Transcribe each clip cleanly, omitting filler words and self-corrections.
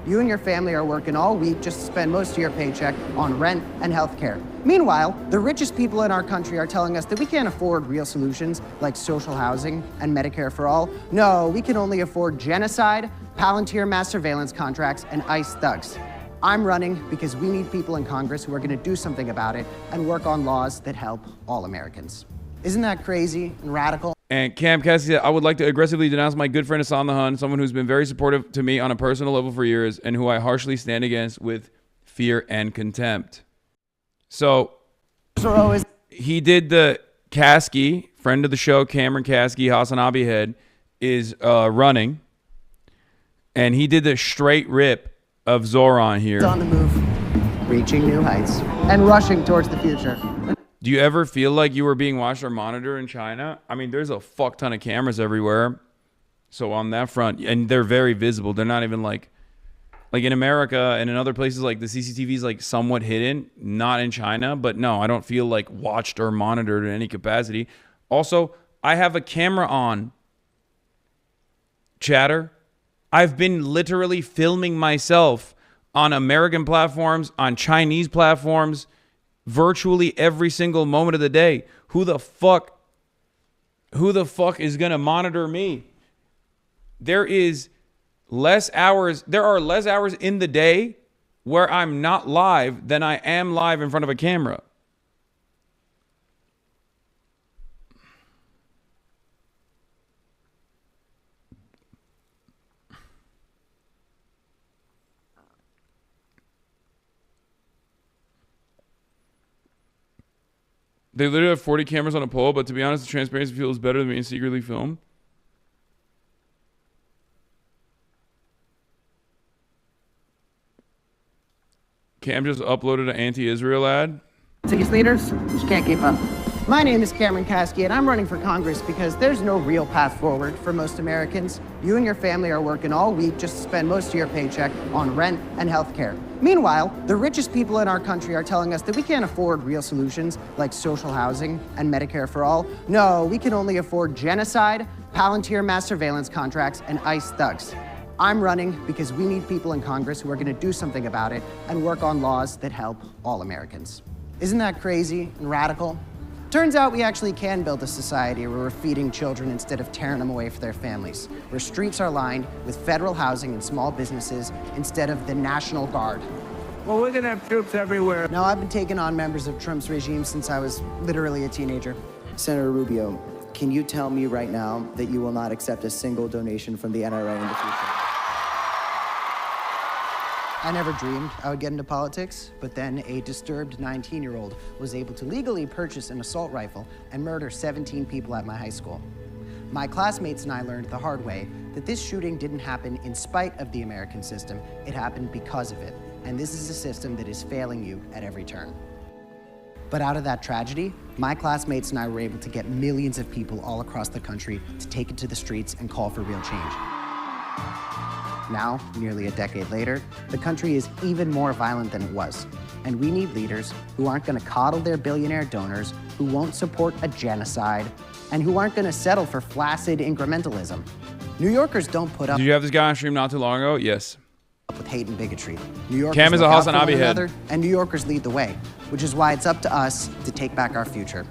you and your family are working all week just to spend most of your paycheck on rent and healthcare. Meanwhile, the richest people in our country are telling us that we can't afford real solutions like social housing and Medicare for all. No, we can only afford genocide, Palantir mass surveillance contracts, and ICE thugs. I'm running because we need people in Congress who are going to do something about it and work on laws that help all Americans. Isn't that crazy and radical? And Cam Kasky said, I would like to aggressively denounce my good friend Hasan, someone who's been very supportive to me on a personal level for years and who I harshly stand against with fear and contempt. So he did the Kasky, friend of the show, Cameron Kasky, HasanAbi head, is running. And he did the straight rip of Zoran here. On the move, reaching new heights, and rushing towards the future. Do you ever feel like you were being watched or monitored in China? I mean, there's a fuck ton of cameras everywhere. So on that front, and they're very visible. They're not even like in America and in other places, like the CCTV is like somewhat hidden, not in China. But no, I don't feel like watched or monitored in any capacity. Also, I have a camera on. Chatter. I've been literally filming myself on American platforms, on Chinese platforms, virtually every single moment of the day. Who the fuck is gonna monitor me? There are less hours in the day where I'm not live than I am live in front of a camera. They literally have 40 cameras on a pole, but to be honest, the transparency feels better than being secretly filmed. Cam just uploaded an anti-Israel ad. These leaders just can't keep up. My name is Cameron Kasky, and I'm running for Congress because there's no real path forward for most Americans. You and your family are working all week just to spend most of your paycheck on rent and healthcare. Meanwhile, the richest people in our country are telling us that we can't afford real solutions like social housing and Medicare for all. No, we can only afford genocide, Palantir mass surveillance contracts, and ICE thugs. I'm running because we need people in Congress who are going to do something about it and work on laws that help all Americans. Isn't that crazy and radical? Turns out we actually can build a society where we're feeding children instead of tearing them away from their families, where streets are lined with federal housing and small businesses instead of the National Guard. Well, we're gonna have troops everywhere. No, I've been taking on members of Trump's regime since I was literally a teenager. Senator Rubio, can you tell me right now that you will not accept a single donation from the NRA in the future? I never dreamed I would get into politics, but then a disturbed 19-year-old was able to legally purchase an assault rifle and murder 17 people at my high school. My classmates and I learned the hard way that this shooting didn't happen in spite of the American system, it happened because of it. And this is a system that is failing you at every turn. But out of that tragedy, my classmates and I were able to get millions of people all across the country to take it to the streets and call for real change. Now, nearly a decade later, the country is even more violent than it was. And we need leaders who aren't going to coddle their billionaire donors, who won't support a genocide, and who aren't going to settle for flaccid incrementalism. New Yorkers don't put up. Did you have this guy on stream not too long ago? Yes. With hate and bigotry. New Yorkers Cam is a look out for HasanAbi one head. another, and New Yorkers lead the way, which is why it's up to us to take back our future.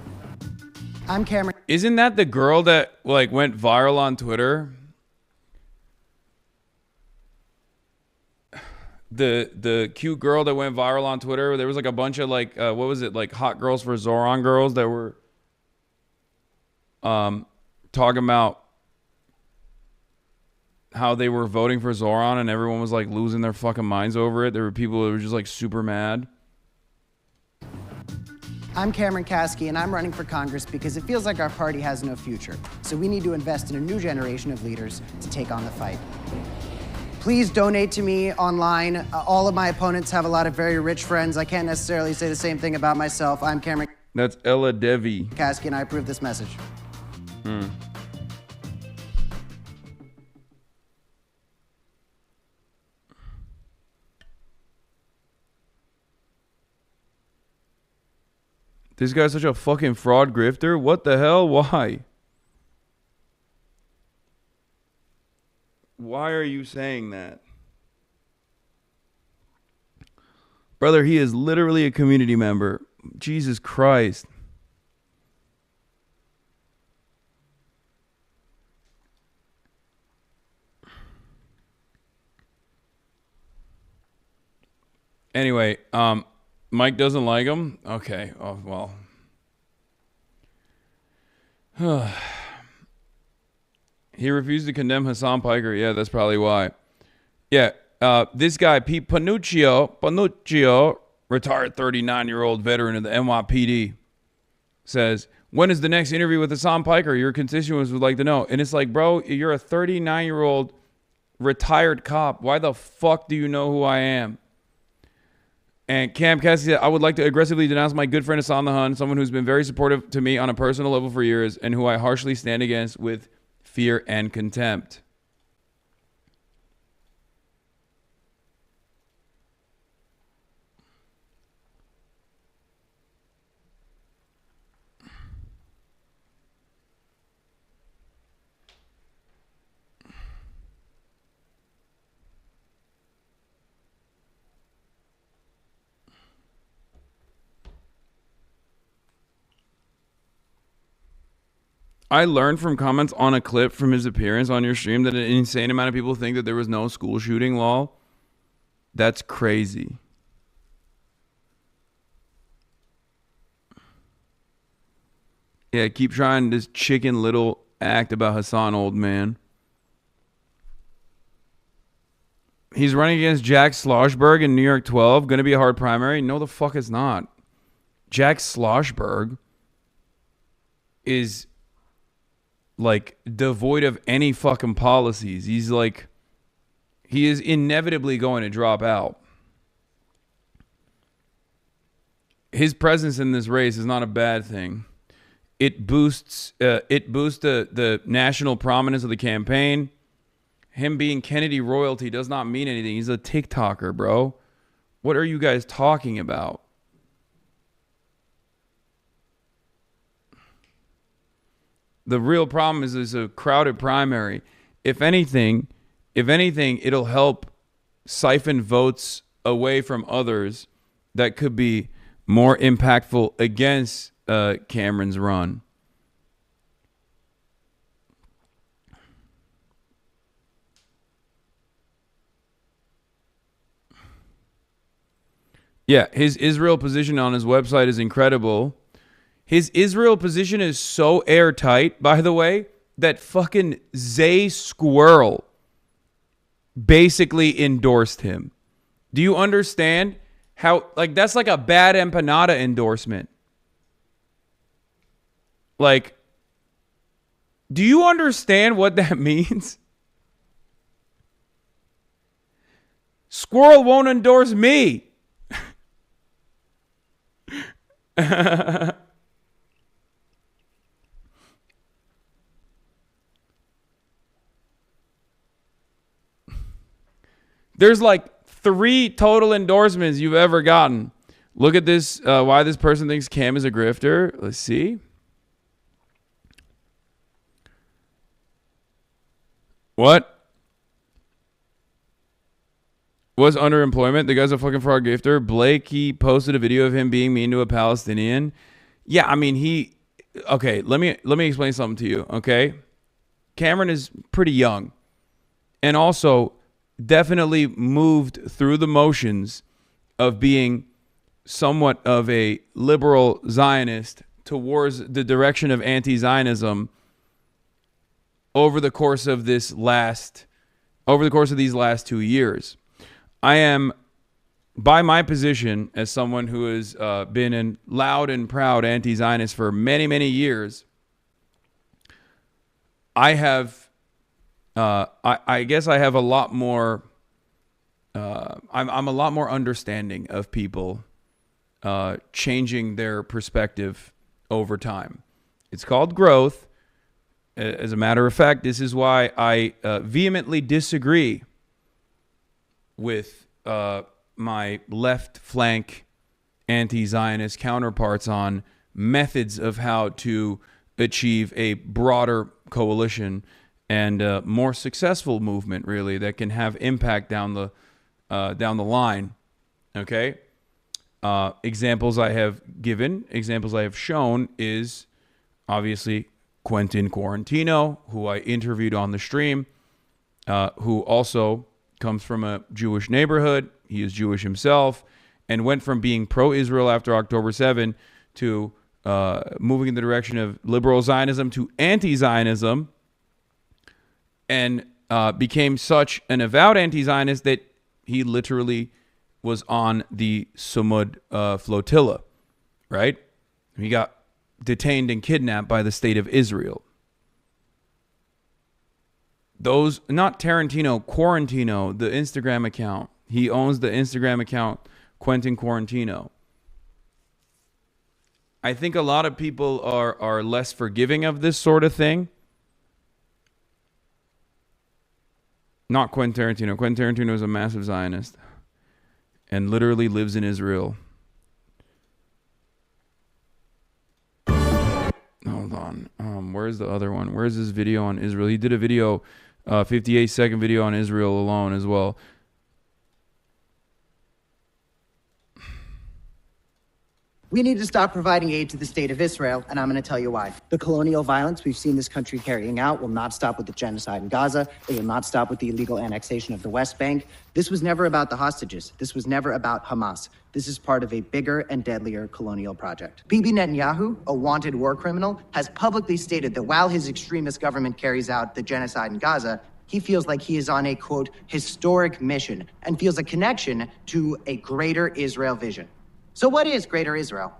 I'm Cameron. Isn't that the girl that like went viral on Twitter? The cute girl that went viral on Twitter. There was like a bunch of like what was it, like hot girls for Zoran girls that were talking about how they were voting for Zoran and everyone was like losing their fucking minds over it. There were people that were just like super mad. I'm Cameron Kasky, and I'm running for Congress because it feels like our party has no future. So we need to invest in a new generation of leaders to take on the fight. Please donate to me online. All of my opponents have a lot of very rich friends. I can't necessarily say the same thing about myself. I'm Cameron. That's Ella Devi. Kasky, and I approve this message. This guy's such a fucking fraud grifter. What the hell? Why? Why are you saying that? Brother, he is literally a community member. Jesus Christ. Anyway, Mike doesn't like him? Okay. Oh, well. He refused to condemn Hasan Piker. Yeah, that's probably why. Yeah, this guy, Pete Panuccio, retired 39-year-old veteran of the NYPD, says, when is the next interview with Hasan Piker? Your constituents would like to know. And it's like, bro, you're a 39-year-old retired cop. Why the fuck do you know who I am? And Cam Kasky said, I would like to aggressively denounce my good friend Hasan, someone who's been very supportive to me on a personal level for years and who I harshly stand against with fear and contempt. I learned from comments on a clip from his appearance on your stream that an insane amount of people think that there was no school shooting law. That's crazy. Yeah, keep trying this chicken little act about Hasan, old man. He's running against Jack Schlossberg in New York 12. Going to be a hard primary? No, the fuck it's not. Jack Schlossberg is like devoid of any fucking policies. He's like, he is inevitably going to drop out. His presence in this race is not a bad thing. It boosts the national prominence of the campaign. Him being Kennedy royalty does not mean anything. He's a TikToker, bro. What are you guys talking about? The real problem is a crowded primary. If anything, it'll help siphon votes away from others that could be more impactful against Cameron's run. Yeah, his Israel position on his website is incredible. His Israel position is so airtight, by the way, that fucking Zay Squirrel basically endorsed him. Do you understand how, like, that's like a bad empanada endorsement? Like, do you understand what that means? Squirrel won't endorse me. There's like 3 total endorsements you've ever gotten. Look at this. Why this person thinks Cam is a grifter. Let's see. What? Was underemployment? The guy's a fucking fraud grifter. Blake, he posted a video of him being mean to a Palestinian. Yeah, I mean, okay, let me explain something to you, okay? Cameron is pretty young. And also definitely moved through the motions of being somewhat of a liberal Zionist towards the direction of anti-Zionism over the course of these last 2 years. I am, by my position as someone who has been a loud and proud anti-Zionist for many, many years, I have I guess I have a lot more. I'm a lot more understanding of people changing their perspective over time. It's called growth. As a matter of fact, this is why I vehemently disagree with my left flank anti-Zionist counterparts on methods of how to achieve a broader coalition and a more successful movement, really, that can have impact down the line. Okay, Examples I have given, examples I have shown is obviously Quentin Quarantino, who I interviewed on the stream, who also comes from a Jewish neighborhood. He is Jewish himself and went from being pro-Israel after October 7 to moving in the direction of liberal Zionism to anti-Zionism, and became such an avowed anti-Zionist that he literally was on the Sumud flotilla, right? He got detained and kidnapped by the state of Israel. Those, not Tarantino, Quarantino, the Instagram account. He owns the Instagram account, Quentin Quarantino. I think a lot of people are less forgiving of this sort of thing. Not Quentin Tarantino. Quentin Tarantino is a massive Zionist and literally lives in Israel. Hold on. Where's the other one? Where's this video on Israel? He did a video, 58-second video on Israel alone as well. We need to stop providing aid to the state of Israel, and I'm going to tell you why. The colonial violence we've seen this country carrying out will not stop with the genocide in Gaza. It will not stop with the illegal annexation of the West Bank. This was never about the hostages. This was never about Hamas. This is part of a bigger and deadlier colonial project. Bibi Netanyahu, a wanted war criminal, has publicly stated that while his extremist government carries out the genocide in Gaza, he feels like he is on a, quote, historic mission and feels a connection to a greater Israel vision. So what is Greater Israel?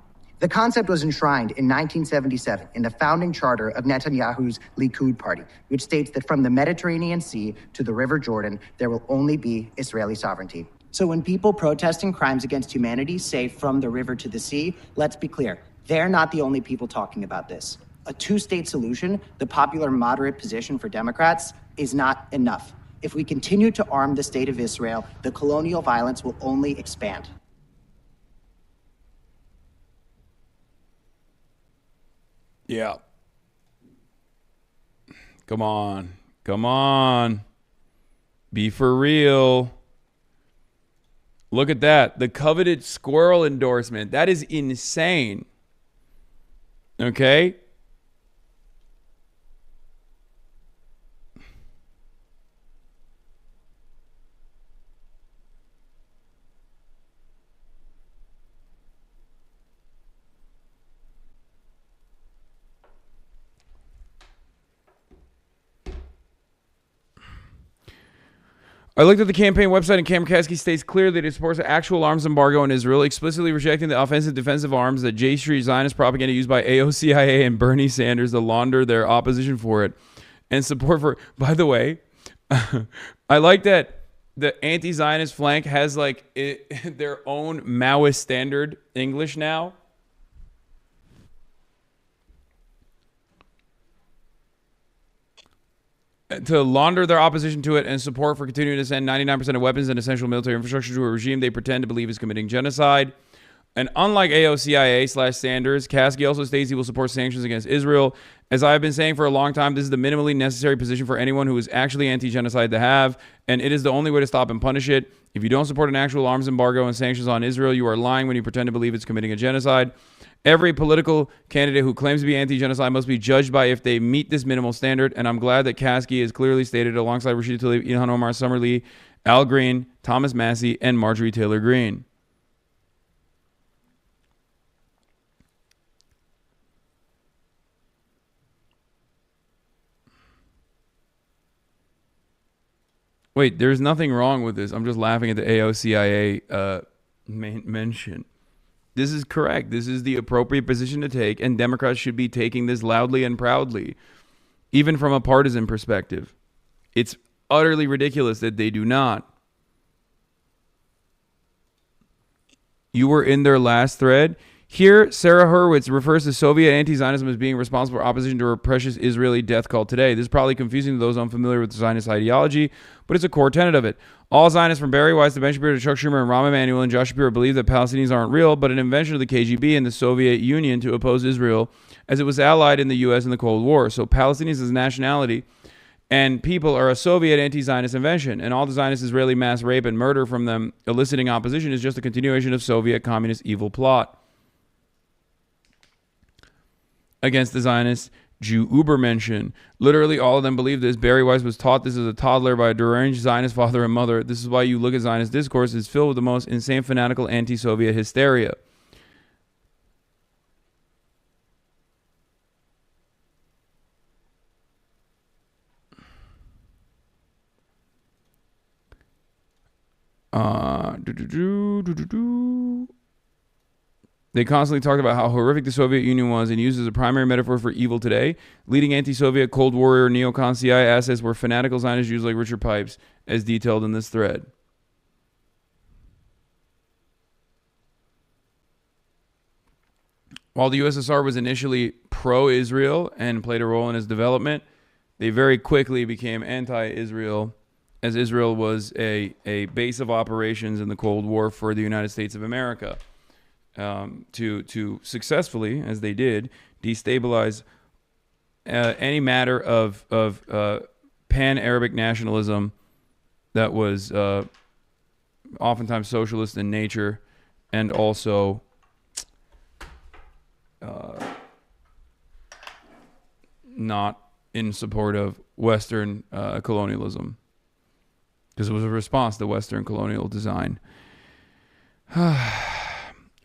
The concept was enshrined in 1977 in the founding charter of Netanyahu's Likud party, which states that from the Mediterranean Sea to the River Jordan, there will only be Israeli sovereignty. So when people protesting crimes against humanity say from the river to the sea, let's be clear, they're not the only people talking about this. A two-state solution, the popular moderate position for Democrats, is not enough. If we continue to arm the state of Israel, the colonial violence will only expand. Yeah. Come on. Come on. Be for real. Look at that. The coveted squirrel endorsement. That is insane. Okay? I looked at the campaign website, and Cameron Kasky states clearly that it supports an actual arms embargo on Israel, explicitly rejecting the offensive defensive arms that J Street Zionist propaganda used by AOCIA and Bernie Sanders to launder their opposition for it. And support for, by the way, I like that the anti-Zionist flank has like their own Maoist standard English now. To launder their opposition to it and support for continuing to send 99% of weapons and essential military infrastructure to a regime they pretend to believe is committing genocide. And unlike AOCIA/Sanders, Kasky also states he will support sanctions against Israel. As I have been saying for a long time, this is the minimally necessary position for anyone who is actually anti-genocide to have, and it is the only way to stop and punish it. If you don't support an actual arms embargo and sanctions on Israel, you are lying when you pretend to believe it's committing a genocide. Every political candidate who claims to be anti-genocide must be judged by if they meet this minimal standard, and I'm glad that Kasky has clearly stated alongside Rashida Tlaib, Ilhan Omar, Summer Lee, Al Green, Thomas Massey, and Marjorie Taylor Greene. Wait, there's nothing wrong with this. I'm just laughing at the AOCIA mention. This is correct. This is the appropriate position to take, and Democrats should be taking this loudly and proudly, even from a partisan perspective. It's utterly ridiculous that they do not. You were in their last thread. Here, Sarah Hurwitz refers to Soviet anti-Zionism as being responsible for opposition to her precious Israeli death cult today. This is probably confusing to those unfamiliar with Zionist ideology, but it's a core tenet of it. All Zionists from Barry Weiss to Ben Shapiro to Chuck Schumer and Rahm Emanuel and Josh Shapiro believe that Palestinians aren't real, but an invention of the KGB and the Soviet Union to oppose Israel as it was allied in the U.S. in the Cold War. So Palestinians as nationality and people are a Soviet anti-Zionist invention, and all the Zionist Israeli mass rape and murder from them eliciting opposition is just a continuation of Soviet communist evil plot against the Zionist Jew Ubermenschen. Literally all of them believe this. Barry Weiss was taught this as a toddler by a deranged Zionist father and mother. This is why you look at Zionist discourse is filled with the most insane fanatical anti-Soviet hysteria. They constantly talked about how horrific the Soviet Union was and used as a primary metaphor for evil today. Leading anti-Soviet Cold Warrior neocon CIA assets were fanatical Zionist Jews like Richard Pipes, as detailed in this thread. While the USSR was initially pro-Israel and played a role in its development, they very quickly became anti-Israel, as Israel was a base of operations in the Cold War for the United States of America. To successfully, as they did, destabilize any matter of pan-Arabic nationalism that was oftentimes socialist in nature and also not in support of Western colonialism, because it was a response to Western colonial design.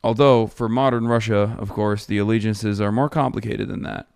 Although, for modern Russia, of course, the allegiances are more complicated than that.